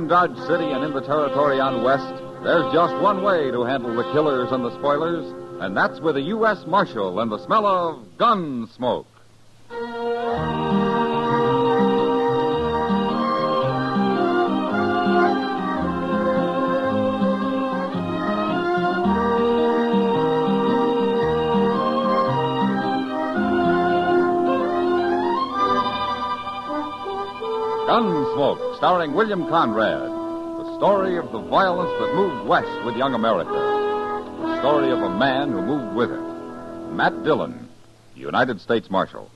around Dodge City and in the territory on west, there's just one way to handle the killers and the spoilers, and that's with a U.S. Marshal and the smell of Gunsmoke. Gunsmoke, starring William Conrad. The story of the violence that moved west with young America. The story of a man who moved with it. Matt Dillon, United States Marshal.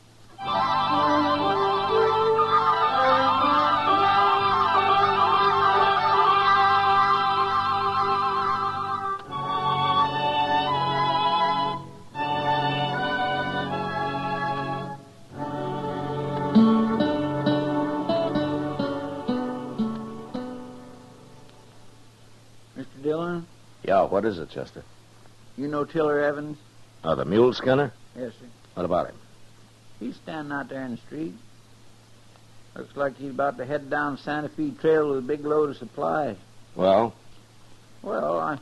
Mr. Dillon? Yeah, what is it, Chester? You know Tiller Evans? Oh, the mule skinner? Yes, sir. What about him? He's standing out there in the street. Looks like he's about to head down Santa Fe Trail with a big load of supplies. Well? Well,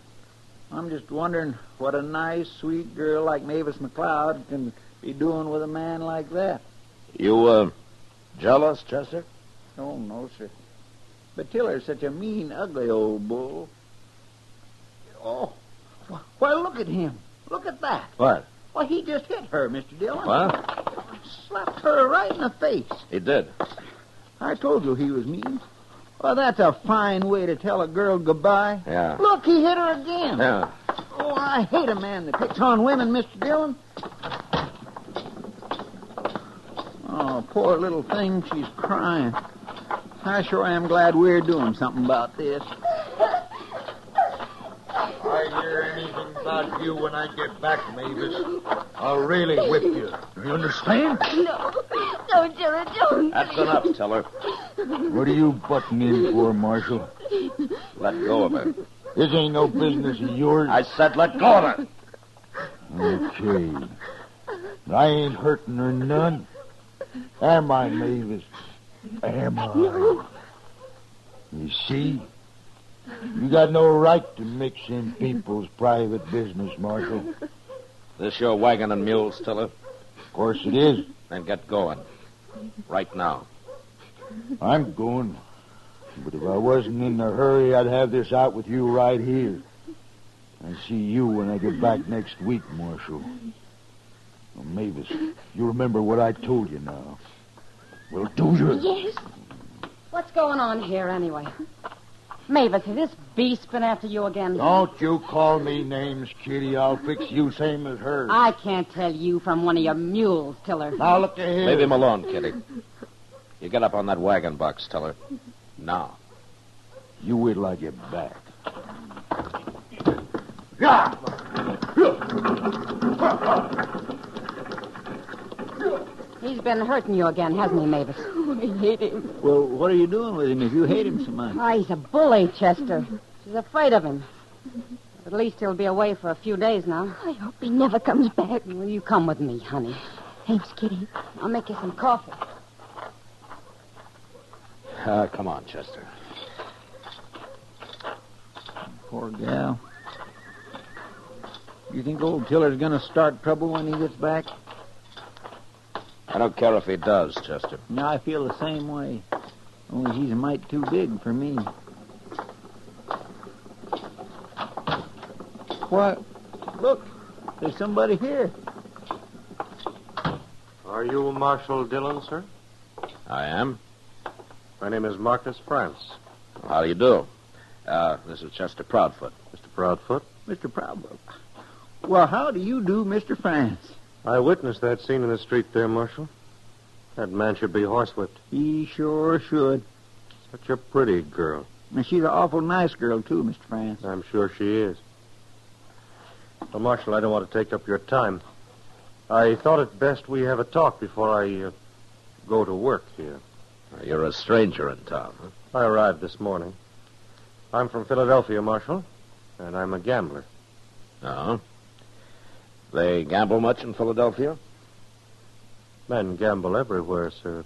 I'm just wondering what a nice, sweet girl like Mavis McLeod can be doing with a man like that. You, jealous, Chester? Oh, no, sir. But Tiller's such a mean, ugly old bull. Oh, why, look at him. Look at that. What? Why, he just hit her, Mr. Dillon. What? Slapped her right in the face. He did. I told you he was mean. Well, that's a fine way to tell a girl goodbye. Yeah. Look, he hit her again. Yeah. Oh, I hate a man that picks on women, Mr. Dillon. Oh, poor little thing, she's crying. I sure am glad we're doing something about this. If I hear anything about you when I get back, Mavis, I'll really whip you. You understand? No, don't, Tiller, don't. That's enough, Tiller. What are you butting in for, Marshal? Let go of her. This ain't no business of yours. I said let go of her. Okay. I ain't hurting her none. Am I, Mavis? Am I? No. You see? You got no right to mix in people's private business, Marshal. This your wagon and mules, Tiller? Of course it is. Then get going. Right now. I'm going. But if I wasn't in a hurry, I'd have this out with you right here. I see you when I get back next week, Marshal. Well, Mavis, you remember what I told you now. Well, do you? Yes. What's going on here, anyway? Mavis, has this beast been after you again? Don't you call me names, Kitty. I'll fix you same as her. I can't tell you from one of your mules, Tiller. Now, look ahead. Leave him alone, Kitty. You get up on that wagon box, Tiller. Now. You wait till I get back. He's been hurting you again, hasn't he, Mavis? Oh, I hate him. Well, what are you doing with him if you hate him so much? Oh, he's a bully, Chester. She's afraid of him. At least he'll be away for a few days now. I hope he never comes back. Will you come with me, honey? Thanks, Kitty. I'll make you some coffee. Come on, Chester. Poor gal. You think old Tiller's going to start trouble when he gets back? I don't care if he does, Chester. No, I feel the same way. Only he's a mite too big for me. What? Look, there's somebody here. Are you Marshal Dillon, sir? I am. My name is Marcus France. How do you do? This is Chester Proudfoot. Mr. Proudfoot? Mr. Proudfoot. Well, how do you do, Mr. France? I witnessed that scene in the street there, Marshal. That man should be horsewhipped. He sure should. Such a pretty girl. And she's an awful nice girl, too, Mr. France. I'm sure she is. Well, Marshal, I don't want to take up your time. I thought it best we have a talk before I go to work here. You're a stranger in town, huh? I arrived this morning. I'm from Philadelphia, Marshal, and I'm a gambler. Oh? They gamble much in Philadelphia? Men gamble everywhere, sir.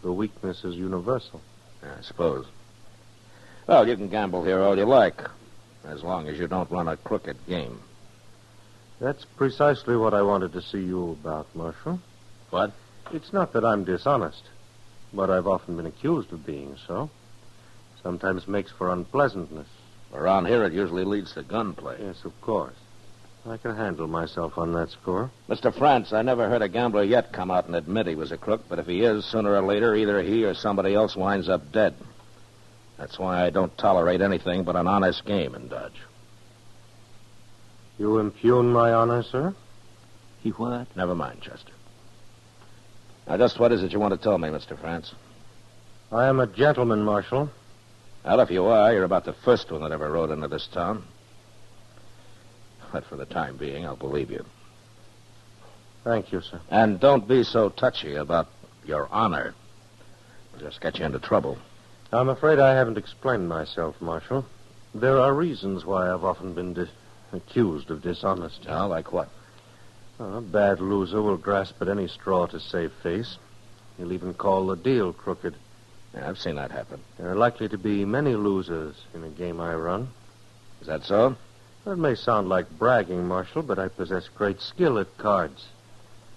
The weakness is universal. I suppose. Well, you can gamble here all you like, as long as you don't run a crooked game. That's precisely what I wanted to see you about, Marshal. What? It's not that I'm dishonest, but I've often been accused of being so. Sometimes makes for unpleasantness. Around here, it usually leads to gunplay. Yes, of course. I can handle myself on that score. Mr. France, I never heard a gambler yet come out and admit he was a crook, but if he is, sooner or later, either he or somebody else winds up dead. That's why I don't tolerate anything but an honest game in Dodge. You impugn my honor, sir? He what? Never mind, Chester. Now, just what is it you want to tell me, Mr. France? I am a gentleman, Marshal. Well, if you are, you're about the first one that ever rode into this town. But for the time being, I'll believe you. Thank you, sir. And don't be so touchy about your honor. It'll just get you into trouble. I'm afraid I haven't explained myself, Marshal. There are reasons why I've often been accused of dishonesty. Oh, like what? A bad loser will grasp at any straw to save face. He'll even call the deal crooked. Yeah, I've seen that happen. There are likely to be many losers in a game I run. Is that so? It may sound like bragging, Marshal, but I possess great skill at cards.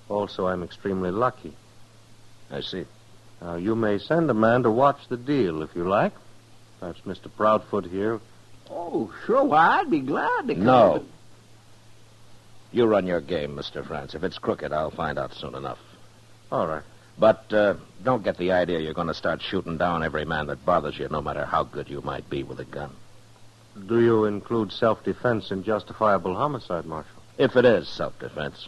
Also, I'm extremely lucky. I see. Now, you may send a man to watch the deal if you like. Perhaps Mr. Proudfoot here. Oh, sure. Why, I'd be glad to come. No. You run your game, Mr. France. If it's crooked, I'll find out soon enough. All right. But don't get the idea you're going to start shooting down every man that bothers you, no matter how good you might be with a gun. Do you include self-defense in justifiable homicide, Marshal? If it is self-defense.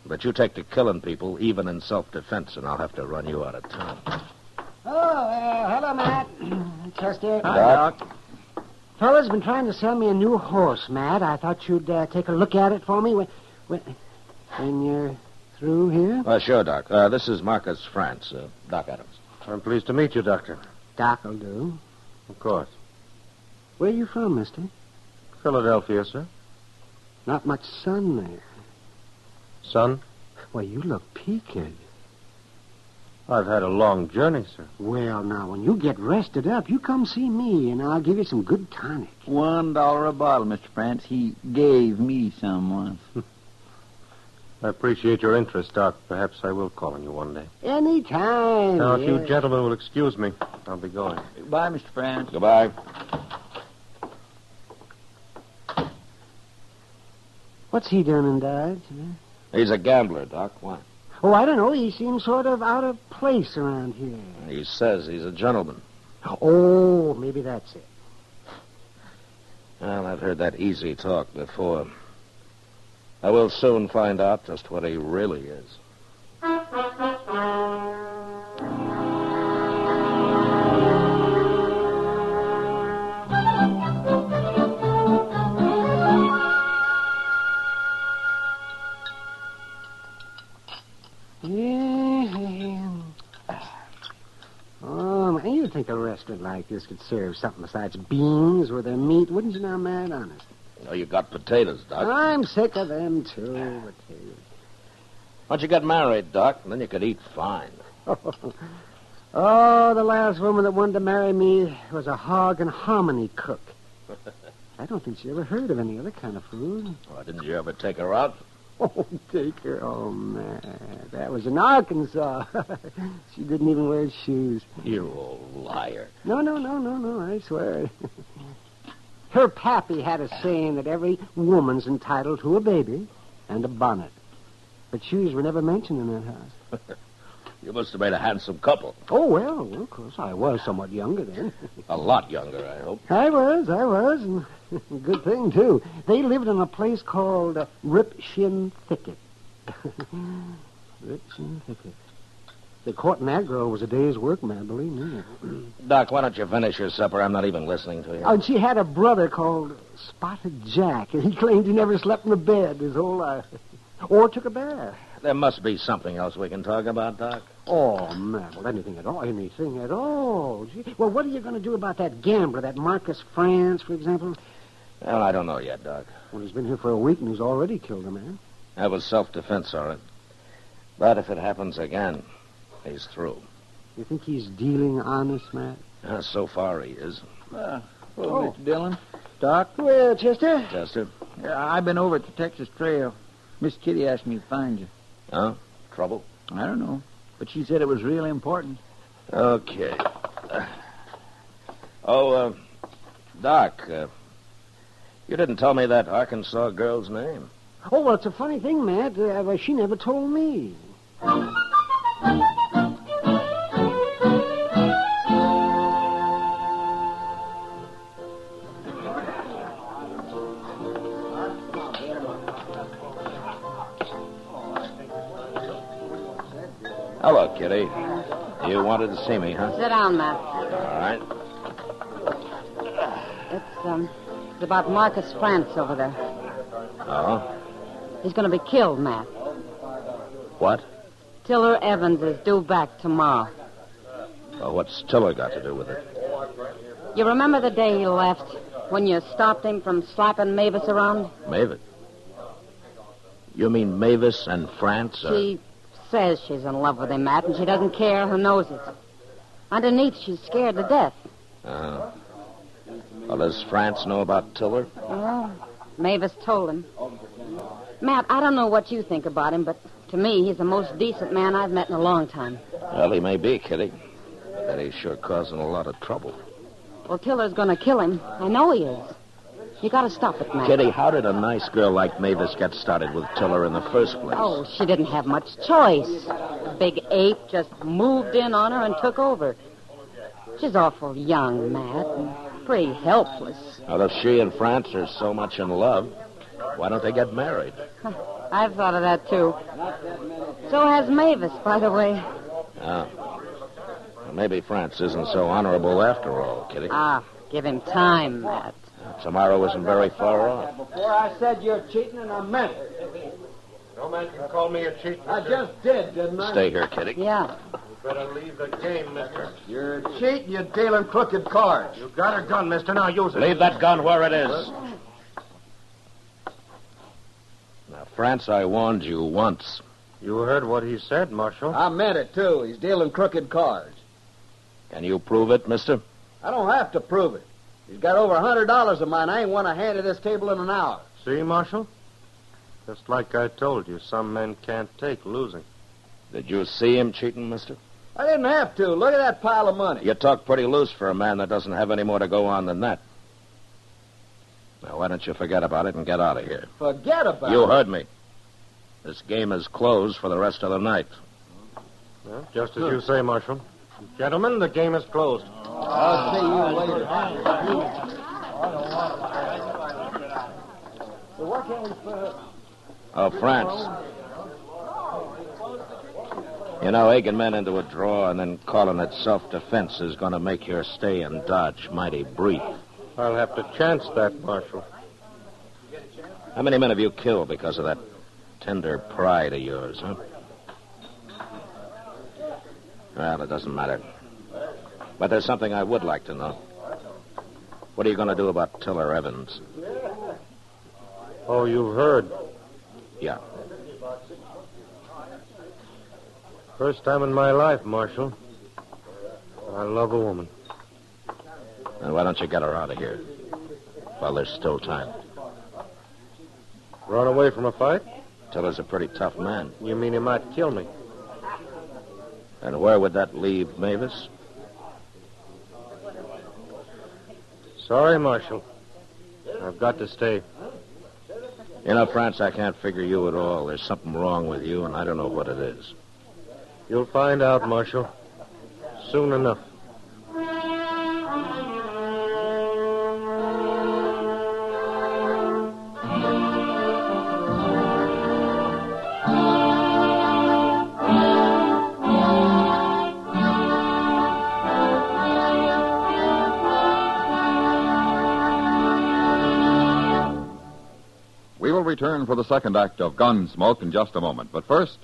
But you take to killing people, even in self-defense, and I'll have to run you out of town. Oh, hello, Matt. Chester. Hi, Doc. Doc. Fella's been trying to sell me a new horse, Matt. I thought you'd take a look at it for me when you're through here. Sure, Doc. This is Marcus France, Doc Adams. I'm pleased to meet you, Doctor. Doc'll do. Of course. Where are you from, mister? Philadelphia, sir. Not much sun there. Son, Well, you look peaked. I've had a long journey, sir. Well, now, when you get rested up, you come see me, and I'll give you some good tonic. $1 a bottle, Mr. France. He gave me some once. I appreciate your interest, Doc. Perhaps I will call on you one day. Anytime. Now, if you yes. gentlemen will excuse me, I'll be going. Bye, Mr. France. Goodbye. What's he doing in Dodge? He's a gambler, Doc. Why? Oh, I don't know. He seems sort of out of place around here. He says he's a gentleman. Oh, maybe that's it. Well, I've heard that easy talk before. I will soon find out just what he really is. Oh, man, you'd think a restaurant like this could serve something besides beans with their meat, wouldn't you now, Matt? Honest. Oh, you got potatoes, Doc. I'm sick of them, too. Potatoes. Why don't you get married, Doc, and then you could eat fine. Oh, the last woman that wanted to marry me was a hog and hominy cook. I don't think she ever heard of any other kind of food. Why, didn't you ever take her out? Oh, take her. Oh, man. That was in Arkansas. She didn't even wear shoes. You old liar. No, I swear. Her pappy had a saying that every woman's entitled to a baby and a bonnet. But shoes were never mentioned in that house. You must have made a handsome couple. Oh, well, of course, I was somewhat younger then. A lot younger, I hope. I was, and good thing, too. They lived in a place called Rip Shin Thicket. Rip Shin Thicket. The court in that girl was a day's work, man, believe me. Doc, why don't you finish your supper? I'm not even listening to you. Oh, and she had a brother called Spotted Jack, and he claimed he never slept in a bed his whole life. Or took a bath. There must be something else we can talk about, Doc. Oh, man, well, anything at all. Gee. Well, what are you going to do about that gambler, that Marcus France, for example? Well, I don't know yet, Doc. Well, he's been here for a week, and he's already killed a man. That was self-defense, all right. But if it happens again, he's through. You think he's dealing honest, Matt? So far he is. Hello, Mr. Dillon. Doc? Well, Chester? Chester? I've been over at the Texas Trail. Miss Kitty asked me to find you. Huh? Trouble? I don't know, but she said it was really important. Okay. Doc, you didn't tell me that Arkansas girl's name. Oh, well, it's a funny thing, Matt. She never told me. Hello, Kitty. You wanted to see me, huh? Sit down, Matt. All right. It's about Marcus France over there. Oh? He's going to be killed, Matt. What? Tiller Evans is due back tomorrow. Well, what's Tiller got to do with it? You remember the day he left, when you stopped him from slapping Mavis around? Mavis? You mean Mavis and France? She says she's in love with him, Matt, and she doesn't care who knows it. Underneath, she's scared to death. Well, does France know about Tiller? Well, Mavis told him. Matt, I don't know what you think about him, but to me, he's the most decent man I've met in a long time. Well, he may be, Kitty. But he's sure causing a lot of trouble. Well, Tiller's going to kill him. I know he is. You got to stop it, Matt. Kitty, how did a nice girl like Mavis get started with Tiller in the first place? Oh, she didn't have much choice. The big ape just moved in on her and took over. She's awful young, Matt, and pretty helpless. Well, if she and France are so much in love, why don't they get married? I've thought of that, too. So has Mavis, by the way. Well, maybe France isn't so honorable after all, Kitty. Give him time, Matt. Tomorrow isn't very far off. Before I said you're cheating, and I meant it. No man can call me a cheat, I just did, didn't I? Stay here, Kitty. Yeah. You better leave the game, mister. You're cheating, you're dealing crooked cards. You got a gun, mister. Now use it. Leave that gun where it is. Now, France, I warned you once. You heard what he said, Marshal. I meant it, too. He's dealing crooked cards. Can you prove it, mister? I don't have to prove it. He's got over $100 of mine. I ain't won a hand at this table in an hour. See, Marshal? Just like I told you, some men can't take losing. Did you see him cheating, mister? I didn't have to. Look at that pile of money. You talk pretty loose for a man that doesn't have any more to go on than that. Now, why don't you forget about it and get out of here? Forget about it. You heard me. This game is closed for the rest of the night. Well, just as you say, Marshal. Gentlemen, the game is closed. I'll see you later. Oh, France. You know, egging men into a draw and then calling it self-defense is going to make your stay in Dodge mighty brief. I'll have to chance that, Marshal. How many men have you killed because of that tender pride of yours, huh? Well, it doesn't matter. But there's something I would like to know. What are you going to do about Tiller Evans? Oh, you've heard. Yeah. First time in my life, Marshal. I love a woman. Then why don't you get her out of here while there's still time? Run away from a fight? Tiller's a pretty tough man. You mean he might kill me? And where would that leave Mavis? Sorry, Marshal. I've got to stay. You know, France, I can't figure you at all. There's something wrong with you, and I don't know what it is. You'll find out, Marshal. Soon enough. We will return for the second act of Gunsmoke in just a moment. But first,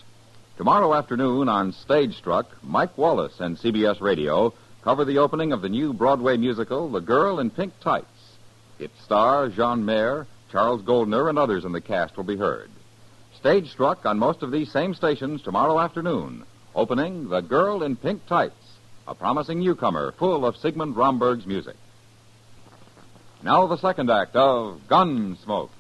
tomorrow afternoon on Stage Struck, Mike Wallace and CBS Radio cover the opening of the new Broadway musical, The Girl in Pink Tights. Its stars, Jean Mayer, Charles Goldner, and others in the cast will be heard. Stage Struck on most of these same stations tomorrow afternoon, opening The Girl in Pink Tights, a promising newcomer full of Sigmund Romberg's music. Now the second act of Gunsmoke.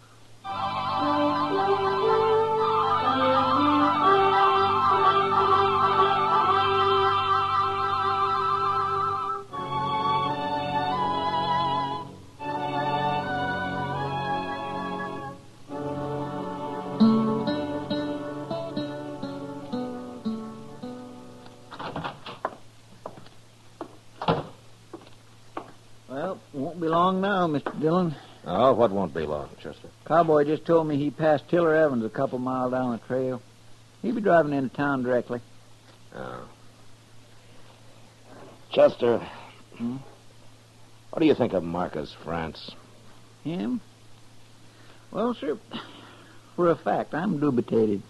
Well, won't be long now, Mr. Dillon. Oh, what won't be long, Chester? Cowboy just told me he passed Tiller Evans a couple miles down the trail. He'll be driving into town directly. Oh. Chester, what do you think of Marcus France? Him? Well, sir, for a fact, I'm dubitated.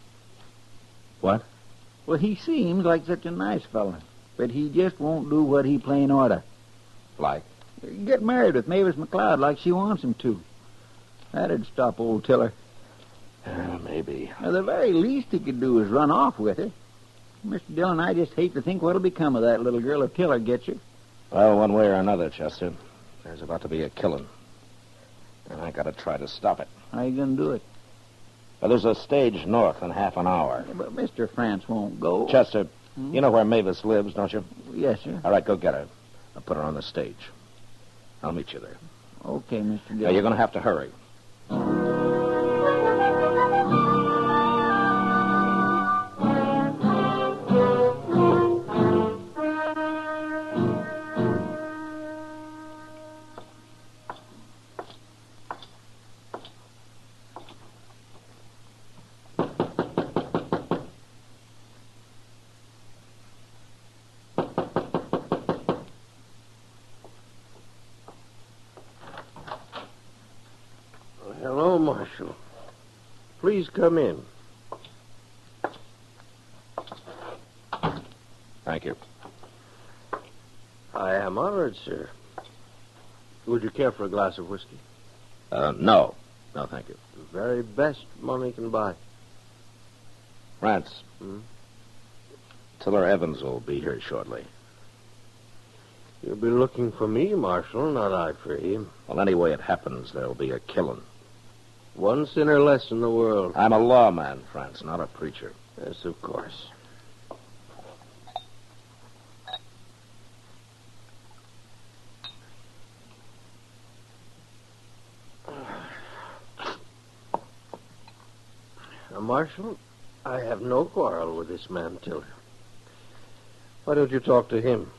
What? Well, he seems like such a nice fella, but he just won't do what he plain oughta. Like? Get married with Mavis McLeod like she wants him to. That'd stop old Tiller. Maybe. Now, the very least he could do is run off with her. Mr. Dillon, I just hate to think what'll become of that little girl if Tiller gets her. Well, one way or another, Chester, there's about to be a killing. And I gotta try to stop it. How you gonna do it? Well, there's a stage north in half an hour. Yeah, but Mr. France won't go. Chester, you know where Mavis lives, don't you? Yes, sir. All right, go get her. I'll put her on the stage. I'll meet you there. Okay, Mr. Dillon. Now, you're gonna have to hurry. Hello, Marshal. Please come in. Thank you. I am honored, sir. Would you care for a glass of whiskey? No. No, thank you. The very best money can buy. France. Tiller Evans will be here shortly. You'll be looking for me, Marshal, not I for him. Well, any way it happens, there'll be a killing. One sinner less in the world. I'm a lawman, France, not a preacher. Yes, of course. Now, Marshal, I have no quarrel with this man, Tiller. Why don't you talk to him?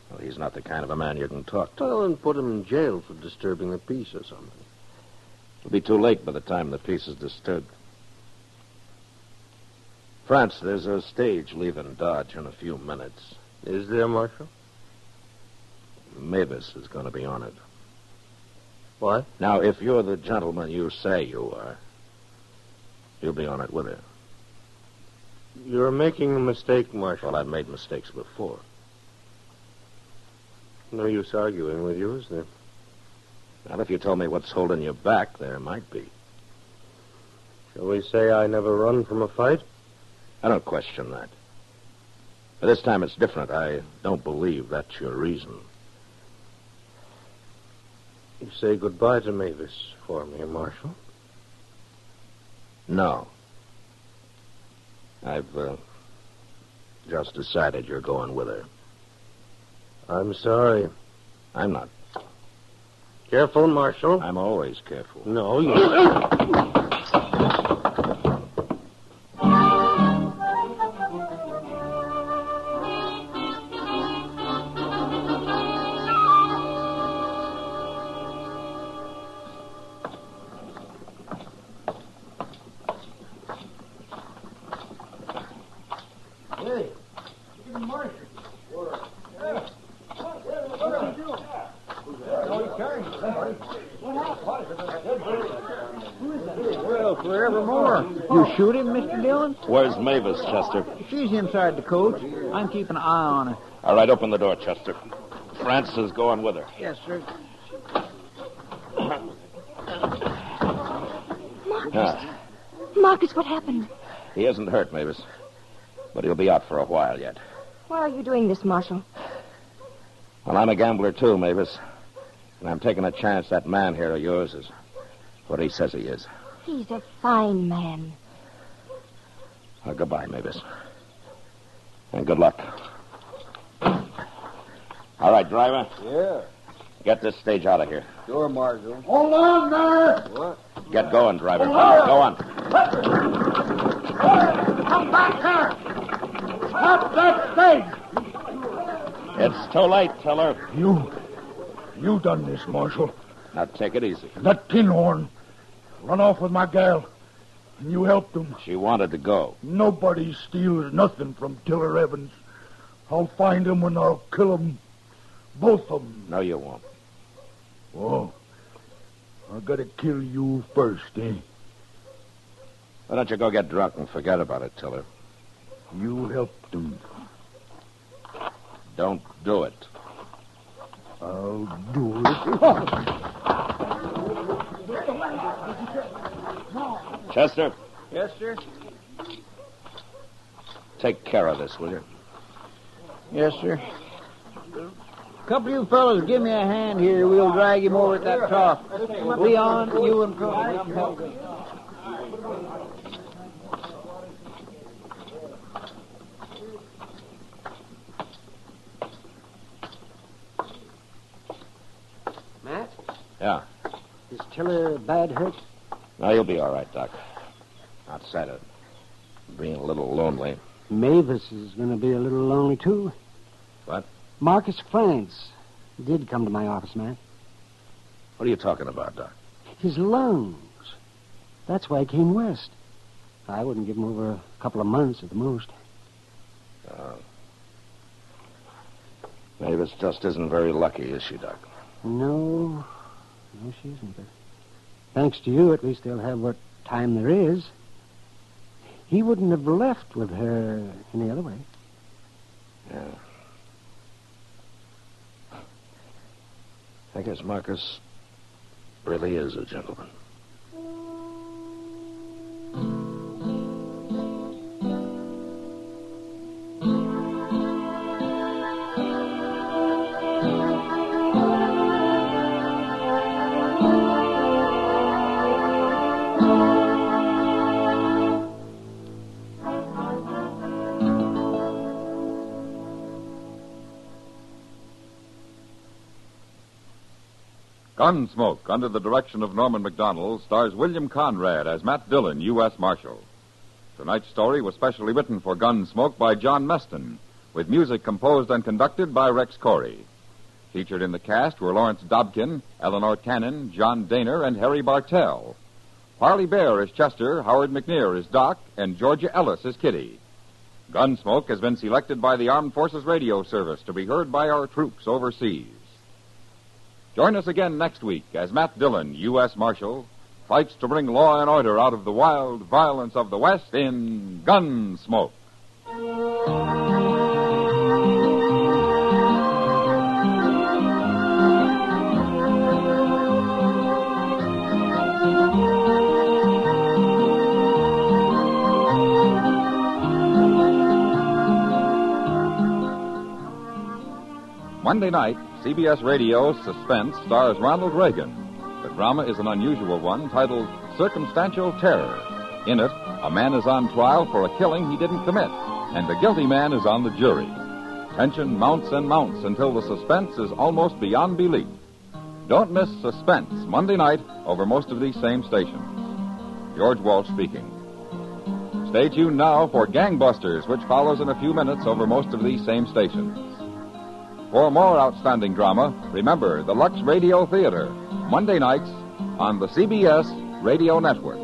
Well, he's not the kind of a man you can talk to. Well, then put him in jail for disturbing the peace or something. It'll be too late by the time the peace is disturbed. France, there's a stage leaving Dodge in a few minutes. Is there, Marshal? Mavis is going to be on it. What? Now, if you're the gentleman you say you are, you'll be on it with her. You're making a mistake, Marshal. Well, I've made mistakes before. No use arguing with you, is there? Well, if you told me what's holding you back, there might be. Shall we say I never run from a fight? I don't question that. But this time it's different. I don't believe that's your reason. You say goodbye to Mavis for me, Marshal? No. I've just decided you're going with her. I'm sorry. I'm not. Careful, Marshal. I'm always careful. No, you... Hey, good morning. Well, forevermore. You shoot him, Mr. Dillon? Where's Mavis, Chester? She's inside the coach. I'm keeping an eye on her. All right, open the door, Chester. France is going with her. Yes, sir. Marcus. Marcus, what happened? He isn't hurt, Mavis. But he'll be out for a while yet. Why are you doing this, Marshal? Well, I'm a gambler, too, Mavis. And I'm taking a chance that man here of yours is what he says he is. He's a fine man. Well, goodbye, Mavis. And good luck. All right, driver. Yeah. Get this stage out of here. Sure, Marshal. Hold on there! What? Get going, driver. Go on. Come back here! Stop that stage! It's too late, Tiller. You done this, Marshal. Now, take it easy. That tin horn run off with my gal, and you helped him. She wanted to go. Nobody steals nothing from Tiller Evans. I'll find him and I'll kill him. Both of them. No, you won't. Oh, I gotta kill you first, eh? Why don't you go get drunk and forget about it, Tiller? You helped him. Don't do it. I'll do it. Chester, Yes, sir? take care of this, will you? Yes, sir. Couple of you fellas give me a hand here. We'll drag him over at that trough. Leon, you and Crowley, come help me. Matt, Yeah. is Tiller bad hurt? No, you'll be all right, Doc. Outside of being a little lonely. Mavis is going to be a little lonely, too. What? Marcus France did come to my office, Matt. What are you talking about, Doc? His lungs. That's why he came west. I wouldn't give him over a couple of months at the most. Mavis just isn't very lucky, is she, Doc? No, she isn't. But thanks to you, at least they'll have what time there is. He wouldn't have left with her any other way. Yeah. I guess Marcus really is a gentleman. Gunsmoke, under the direction of Norman MacDonald, stars William Conrad as Matt Dillon, U.S. Marshal. Tonight's story was specially written for Gunsmoke by John Meston, with music composed and conducted by Rex Corey. Featured in the cast were Lawrence Dobkin, Eleanor Cannon, John Daner, and Harry Bartell. Parley Bear is Chester, Howard McNear is Doc, and Georgia Ellis is Kitty. Gunsmoke has been selected by the Armed Forces Radio Service to be heard by our troops overseas. Join us again next week as Matt Dillon, U.S. Marshal, fights to bring law and order out of the wild violence of the West in Gunsmoke. Monday night, CBS Radio's Suspense stars Ronald Reagan. The drama is an unusual one titled Circumstantial Terror. In it, a man is on trial for a killing he didn't commit, and the guilty man is on the jury. Tension mounts and mounts until the suspense is almost beyond belief. Don't miss Suspense Monday night over most of these same stations. George Walsh speaking. Stay tuned now for Gangbusters, which follows in a few minutes over most of these same stations. For more outstanding drama, remember the Lux Radio Theater, Monday nights on the CBS Radio Network.